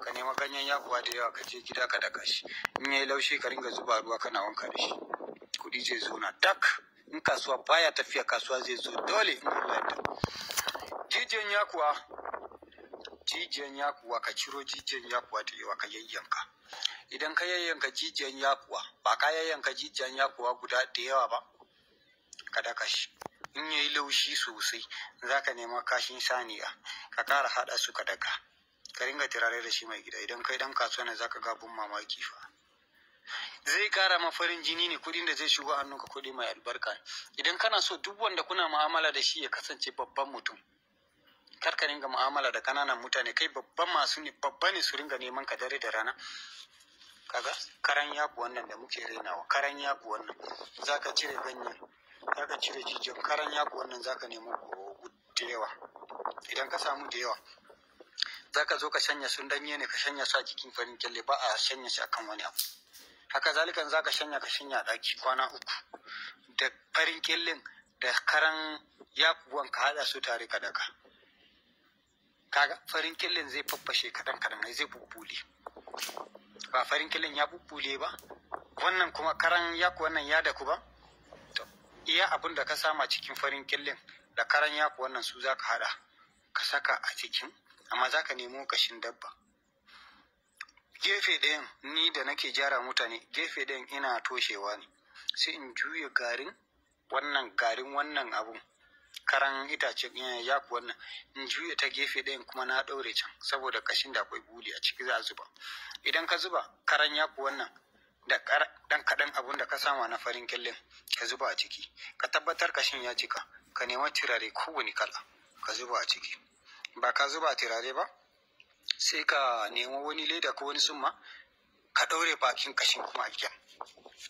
ka nema ganyen yakuwa da yawa ka je gida ka daka shi, in yayi laushi ka ringa zuba ruwa kana wanka da shi, kuɗi zai zo na dak. In kasuwa baya tafiya, kasuwa zai zo dole in Allah ya yarda. Jijiyan yakuwa ka ciro jijiyan yakuwa da yawa ka yayyanka. Idan ka yayyanka jijiyan yakuwa, ba ka yayyanka jijiyan yakuwa guda da yawa ba, ka daka shi. In yayi laushi sosai, za ka nema kashin saniya ka ƙara haɗa su ka daka, ka ringa turare da shi mai gida. Idan kai dan kasuwa ne, za ka ga abun mamaki fa. Zai ƙara ma farin jini ne, kuɗin da zai shigo hannunka kuɗi mai albarka. Idan kana so duk wanda kuna mu'amala da shi ya kasance babban mutum, kar ka ringa mu'amala da ƙananan mutane. Kai babba ne su ringa neman ka dare da rana. Kaga karan yaku wannan da muke rainawa, karan yaku wannan za ka cire ganyen, za ka cire jijiyan karan yaku wannan, za ka nemo da yawa. Idan ka samu da yawa, za ka zo ka shanya sun danye ne, ka shanya su a cikin farin kyalle, ba a shanya shi akan wani abu. Haka zalikan za ka shanya a ɗaki kwana 3 da farin kyallen da karan yakuwan ka haɗa su tare ka daka. Kaga farin kyallen zai faffashe kaɗan zai bubbule, ba farin kyallen ya bubbule ba, wannan kuma karan yaku wannan ya daku ba. To iya abin da ka sama cikin farin kyallen da karan yaku wannan su za ka haɗa ka saka a cikin, amma za ka nemo kashin dabba. Gefe ɗayan ni da nake gyara mutane, gefe ɗayan ina toshewa ne, sai in juya garin wannan abun karan itace yaku wannan, in juya ta gefe ɗayan kuma na ɗaure can, saboda kashin da akwai buli a ciki za a zuba. Idan ka zuba karan yaku wannan da ɗan kaɗan abun da ka sama na farin kyallen ka zuba a ciki, ka tabbatar kashin ya cika, ka nema turare kowane kala ka zuba a ciki. Ba ka zuba turare ba, sai ka nemo wani leda ko wani summa ka ɗaure bakin kashin kuma a kyan,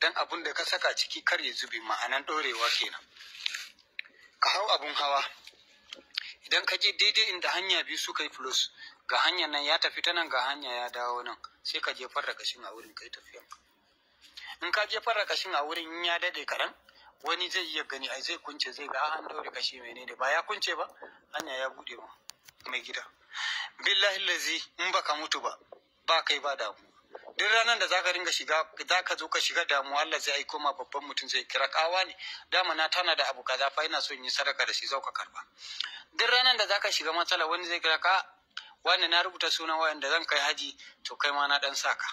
dan abun da ka saka ciki kar ya zube, ma'anan ɗorewa kenan. Ka hau abun hawa, idan ka je daidai inda hanya biyu suka yi plus, ga hanyar nan ya tafi ta nan, ga hanya ya dawo nan, sai ka jefar da kashin a wurin kai tafiyan. In ka jefar da kashin a wurin, in ya dade kaɗan, wani zai iya gani, ai zai kunce, zai ga an ɗaure kashi menene, ba ya kunce ba, hanya ya buɗe ma mai gida. Billahi lazi in baka mutu ba kai ba damu. Duk ranar da zaka ringa shiga, zaka zo ka shiga damuwa, Allah zai aiko ma babban mutum, zai kira kawa ne, dama na tana da abu kaza fa ina so in yi sadaka da shi, zau ka karba. Duk ranar da zaka shiga matsala, wani zai kira ka, wani na rubuta sunan wayanda zan kai haji, to kai ma na dan saka.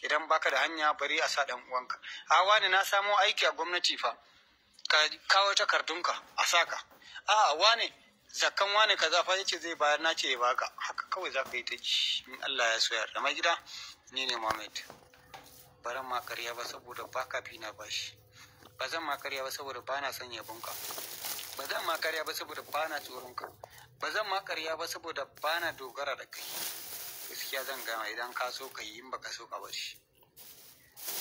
Idan baka da hanya, bari a sa dan uwanka. A wani na samo aiki a gwamnati fa, ka kawo takardunka a saka. A wani zakkan wani kaza fa yace zai bayar, na ce ya baka. Haka kawai zaka yi ta ji, in Allah ya so ya yarda. Mai gida, ni ne Muhammad. Baran ma ƙarya ba saboda baka fi na bashi. Ba zan ma ƙarya ba saboda bana son yabonka. Ba zan ma ƙarya ba saboda bana tsoronka. Ba zan ma ƙarya ba saboda bana dogara da kai. Gaskiya zan gama, idan ka so ka yi, in baka so ka bar shi.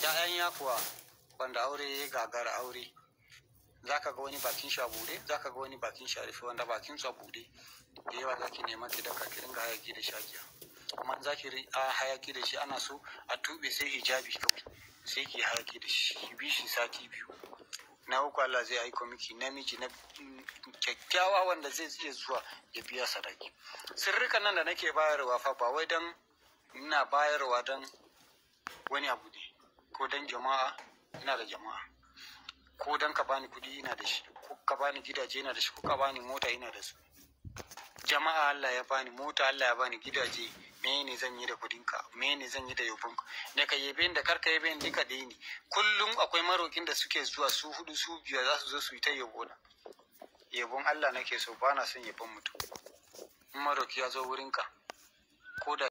Ya'yan yakuwa wanda aure ya gagara aure, zaka ga wani bakin shi a bude, zaka ga wani bakin shi a rufe, wanda bakin su a bude da yawa zaki nema ki daka ki ringa hayaki da shakiya. Amma zaki hayaki da shi, ana so a tube sai hijabi kawai, sai ki hayaki da shi, ki bi shi sati 2. Na uku Allah zai aiko miki namiji na kyakkyawa wanda zai iya zuwa ya biya sadaki. Sirrikan nan da nake bayarwa fa ba wai dan ina bayarwa dan wani abu ne, ko dan jama'a, ina da jama'a, ko dan ka bani kuɗi ina da shi, ko ka bani gidaje ina da shi, ko ka bani mota ina da su. Jama'a Allah ya bani, mota Allah ya bani, gidaje, mene zan yi da kuɗinka, mene zan yi da yabonka? Da ka yabe ni da kar ka yabe ni duka ɗaya ne. Kullum akwai marokin da suke zuwa su 4 su 5 za su zo su yi ta yabo na. Yabon Allah nake so, ba na son yabon mutum. In maroki ya zo wurinka,